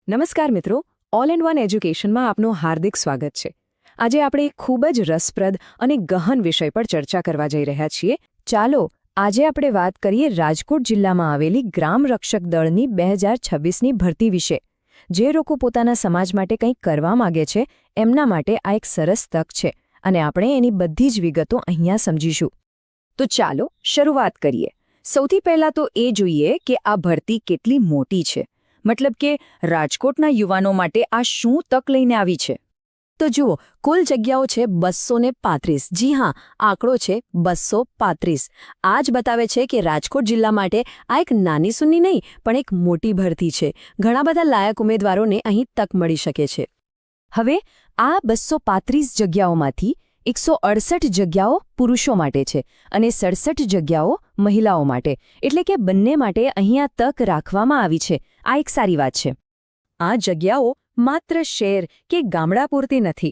નમસ્કાર મિત્રો, all in one એજ્યુકેશનમાં આપનું હાર્દિક સ્વાગત છે. આજે આપણે એક ખૂબ જ રસપ્રદ અને ગહન વિષય પર ચર્ચા કરવા જઈ રહ્યા છીએ. ચાલો આજે આપણે વાત કરીએ રાજકોટ જિલ્લામાં આવેલી ગ્રામ રક્ષક દળની 2026ની ભરતી વિશે. જે લોકો પોતાના સમાજ માટે કંઈક કરવા માગે છે એમના માટે આ એક સરસ તક છે અને આપણે એની બધી જ વિગતો અહીંયા સમજીશું. તો ચાલો શરૂઆત કરીએ. સૌથી પહેલાં તો એ જોઈએ કે આ ભરતી કેટલી મોટી છે. મતલબ કે રાજકોટના યુવાનો માટે આ શું તક લઈને આવી છે? તો જુઓ, કુલ જગ્યાઓ છે 235. જી હા, આંકડો છે 235. આ જ બતાવે છે કે રાજકોટ જિલ્લા માટે આ એક નાની સૂની નહીં પણ એક મોટી ભરતી છે. ઘણા બધા લાયક ઉમેદવારોને અહીં તક મળી શકે છે. હવે આ 235 જગ્યાઓમાંથી 168 જગ્યાઓ પુરુષો માટે છે અને 67 જગ્યાઓ મહિલાઓ માટે, એટલે કે બંને માટે અહીંયા તક રાખવામાં આવી છે. આ એક સારી વાત છે. આ જગ્યાઓ માત્ર શહેર કે ગામડા પૂરતી નથી,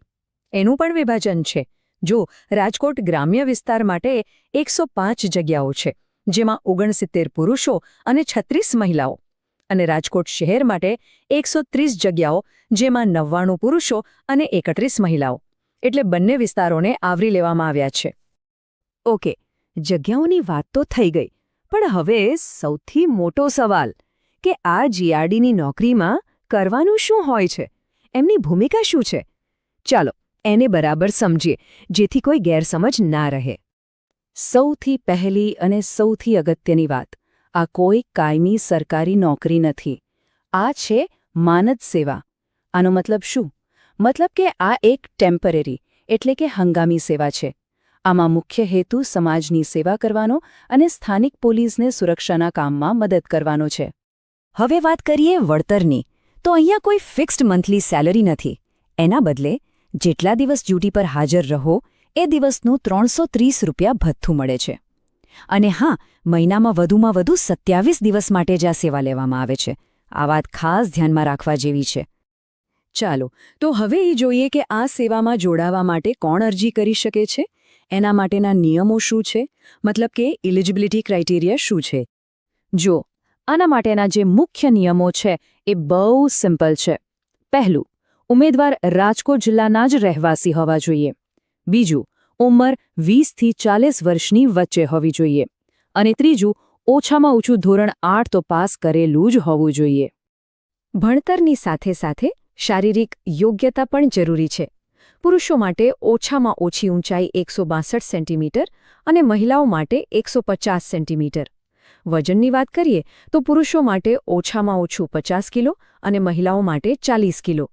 એનું પણ વિભાજન છે. જો રાજકોટ ગ્રામ્ય વિસ્તાર માટે 105 જગ્યાઓ છે, જેમાં 69 પુરુષો અને 36 મહિલાઓ, અને રાજકોટ શહેર માટે 130 જગ્યાઓ, જેમાં 99 પુરુષો અને 31 મહિલાઓ, એટલે બંને વિસ્તારોને આવરી લેવામાં આવ્યા છે. ઓકે, જગ્યાઓની વાત તો થઈ ગઈ, પણ હવે સૌથી મોટો સવાલ કે આ જીઆરડીની નોકરીમાં કરવાનું શું હોય છે? એમની ભૂમિકા શું છે? ચાલો એને બરાબર સમજીએ, જેથી કોઈ ગેરસમજ ના રહે. સૌથી પહેલી અને સૌથી અગત્યની વાત, આ કોઈ કાયમી સરકારી નોકરી નથી. આ છે માનદ સેવા. આનો મતલબ શું? મતલબ કે આ એક ટેમ્પરરી એટલે કે હંગામી સેવા છે. આમાં મુખ્ય હેતુ સમાજની સેવા કરવાનો અને સ્થાનિક પોલીસને સુરક્ષાના કામમાં મદદ કરવાનો છે. હવે વાત કરીએ વળતરની, તો અહીંયા કોઈ ફિક્સ્ડ મંથલી સેલરી નથી. એના બદલે જેટલા દિવસ ડ્યુટી પર હાજર રહો એ દિવસનું 330 રૂપિયા ભથ્થું મળે છે. અને હા, મહિનામાં વધુમાં વધુ 27 દિવસ માટે જ આ સેવા લેવામાં આવે છે. આ વાત ખાસ ધ્યાનમાં રાખવા જેવી છે. ચાલો તો હવે એ જોઈએ કે આ સેવામાં જોડાવા માટે કોણ અરજી કરી શકે છે, એના માટેના નિયમો શું છે, મતલબ કે એલિજિબિલિટી ક્રાઇટેરિયા શું છે. જો આના માટેના જે મુખ્ય નિયમો છે એ બહુ સિમ્પલ છે. પહેલું, ઉમેદવાર રાજકોટ જિલ્લાના જ રહેવાસી હોવા જોઈએ. બીજું, ઉંમર 20થી 40 વર્ષની વચ્ચે હોવી જોઈએ. અને ત્રીજું, ઓછામાં ઓછું ધોરણ 8 તો પાસ કરેલું જ હોવું જોઈએ. ભણતરની સાથે સાથે શારીરિક યોગ્યતા પણ જરૂરી છે. પુરુષો માટે ઓછામાં ઓછી ઊંચાઈ 162 સેન્ટીમીટર અને મહિલાઓ માટે 150 સેન્ટીમીટર. વજનની વાત કરીએ તો પુરુષો માટે ઓછામાં ઓછું 50 કિલો અને મહિલાઓ માટે 40 કિલો.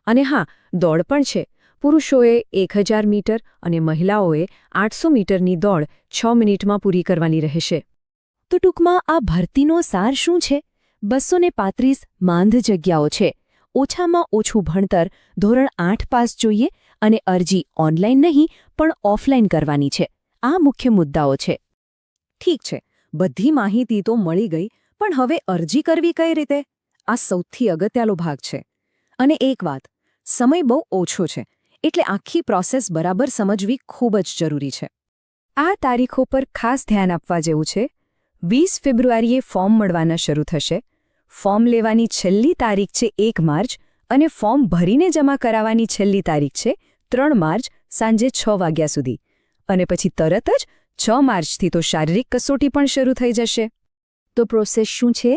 અને હા, દોડ પણ છે. પુરુષોએ 1000 મીટર અને મહિલાઓએ 800 મીટરની દોડ 6 મિનિટમાં પૂરી કરવાની રહેશે. તો ટૂંકમાં આ ભરતીનો સાર શું છે? 235 માંધ જગ્યાઓ છે. ઓછામાં ઓછું ભણતર, ધોરણ 8 પાસ જોઈએ અને અરજી ઓનલાઈન નહીં પણ ઓફલાઈન કરવાની છે. આ મુખ્ય મુદ્દાઓ છે. ઠીક છે, બધી માહિતી તો મળી ગઈ, પણ હવે અરજી કરવી કઈ રીતે? આ સૌથી અગત્યનો ભાગ છે. અને એક વાત, સમય બહુ ઓછો છે, એટલે આખી પ્રોસેસ બરાબર સમજવી ખૂબ જ જરૂરી છે. આ તારીખો પર ખાસ ધ્યાન આપવા જેવું છે. 20 ફેબ્રુઆરીએ ફોર્મ મળવાના શરૂ થશે. ફોર્મ લેવાની છેલ્લી તારીખ છે 1 માર્ચ અને ફોર્મ ભરીને જમા કરાવવાની છેલ્લી તારીખ છે 3 માર્ચ સાંજે 6 વાગ્યા સુધી. અને પછી તરત જ 6 માર્ચથી તો શારીરિક કસોટી પણ શરૂ થઈ જશે. તો પ્રોસેસ શું છે?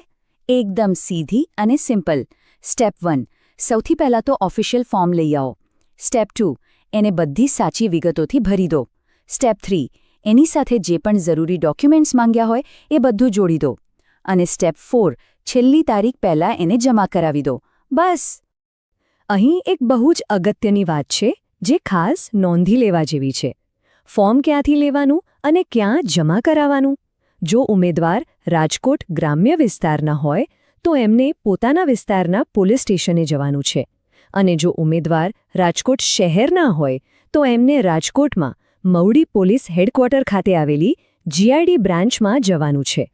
એકદમ સીધી અને સિમ્પલ. સ્ટેપ 1, સૌથી પહેલાં તો ઓફિશિયલ ફોર્મ લઈ આવો. સ્ટેપ 2, એને બધી સાચી વિગતોથી ભરી દો. સ્ટેપ 3, એની સાથે જે પણ જરૂરી ડોક્યુમેન્ટ્સ માંગ્યા હોય એ બધું જોડી દો. અને સ્ટેપ 4, છેલ્લી તારીખ પહેલાં એને જમા કરાવી દો. બસ. અહીં એક બહુ જ અગત્યની વાત છે જે ખાસ નોંધી લેવા જેવી છે. ફોર્મ ક્યાંથી લેવાનું અને ક્યાં જમા કરાવવાનું? જો ઉમેદવાર રાજકોટ ગ્રામ્ય વિસ્તારના હોય તો એમને પોતાના વિસ્તારના પોલીસ સ્ટેશને જવાનું છે. અને જો ઉમેદવાર રાજકોટ શહેરના હોય તો એમને રાજકોટમાં મવડી પોલીસ હેડક્વાર્ટર ખાતે આવેલી જીઆરડી બ્રાન્ચમાં જવાનું છે.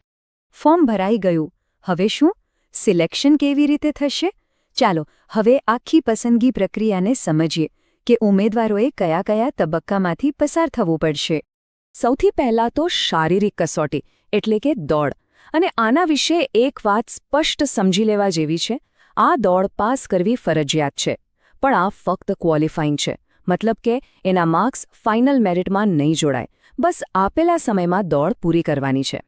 ફોર્મ ભરાઈ ગયું. હવે શું? સિલેક્શન કેવી રીતે થશે? ચાલો હવે આખી પસંદગી પ્રક્રિયાને સમજીએ કે ઉમેદવારોએ કયા કયા તબક્કામાંથી પસાર થવું પડશે. સૌથી પહેલાં તો શારીરિક કસોટી એટલે કે દોડ. અને આના વિશે એક વાત સ્પષ્ટ સમજી લેવા જેવી છે. આ દોડ પાસ કરવી ફરજિયાત છે, પણ આ ફક્ત ક્વોલિફાઈંગ છે, મતલબ કે એના માર્ક્સ ફાઇનલ મેરિટમાં નહીં જોડાય, બસ આપેલા સમયમાં દોડ પૂરી કરવાની છે.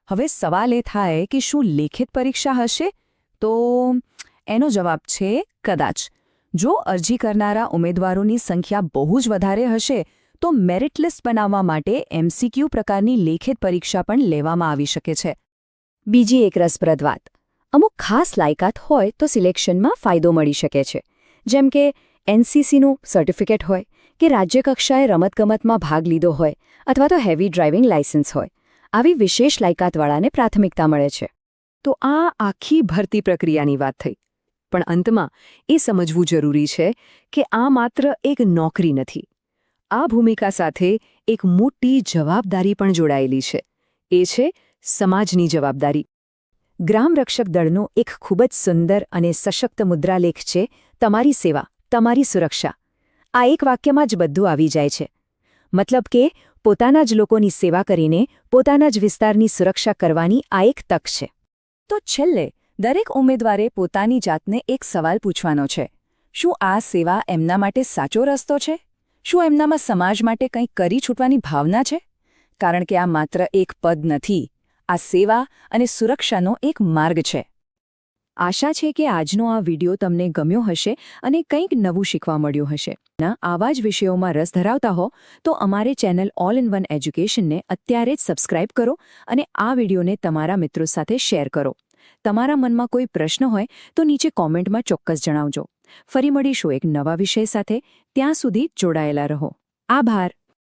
હવે સવાલ એ થાય કે શું લેખિત પરીક્ષા હશે? તો એનો જવાબ છે કદાચ. જો અરજી કરનારા ઉમેદવારોની સંખ્યા બહુ જ વધારે હશે તો મેરિટ લિસ્ટ બનાવવા માટે MCQ પ્રકારની લેખિત પરીક્ષા પણ લેવામાં આવી શકે છે. બીજી એક રસપ્રદ વાત, અમુક ખાસ લાયકાત હોય તો સિલેક્શનમાં ફાયદો મળી શકે છે, જેમ કે NCCનું સર્ટિફિકેટ હોય કે રાજ્યકક્ષાએ રમતગમતમાં ભાગ લીધો હોય અથવા તો હેવી ડ્રાઇવિંગ લાયસન્સ હોય. આવી વિશેષ લાયકાતવાળાને પ્રાથમિકતા મળે છે. તો આ આખી ભરતી પ્રક્રિયાની વાત થઈ. પણ અંતમાં એ સમજવું જરૂરી છે કે આ માત્ર એક નોકરી નથી. આ ભૂમિકા સાથે એક મોટી જવાબદારી પણ જોડાયેલી છે. એ છે સમાજની જવાબદારી. ગ્રામ રક્ષક દળનો એક ખૂબ જ સુંદર અને સશક્ત મુદ્રાલેખ છે, તમારી સેવા, તમારી સુરક્ષા. આ એક વાક્યમાં જ બધું આવી જાય છે. મતલબ કે પોતાના જ લોકોની સેવા કરીને પોતાના જ વિસ્તારની સુરક્ષા કરવાની આ એક તક છે. તો છેલ્લે દરેક ઉમેદવારે પોતાની જાતને એક સવાલ પૂછવાનો છે. શું આ સેવા એમના માટે સાચો રસ્તો છે? શું એમનામાં સમાજ માટે કંઈક કરી છૂટવાની ભાવના છે? કારણ કે આ માત્ર એક પદ નથી, આ સેવા અને સુરક્ષાનો એક માર્ગ છે. આશા છે કે આજનો આ વિડિયો તમને ગમ્યો હશે અને કંઈક નવું શીખવા મળ્યું હશે. આવા જ વિષયોમાં રસ ધરાવતા હો તો અમારે ચેનલ ઓલ ઇન વન એજ્યુકેશનને અત્યારે જ સબસ્ક્રાઇબ કરો અને આ વિડિયોને તમારા મિત્રો સાથે શેર કરો. તમારા મનમાં કોઈ પ્રશ્ન હોય તો નીચે કોમેન્ટમાં ચોક્કસ જણાવજો. ફરી મળીશું એક નવા વિષય સાથે. ત્યાં સુધી જોડાયેલા રહો. આભાર.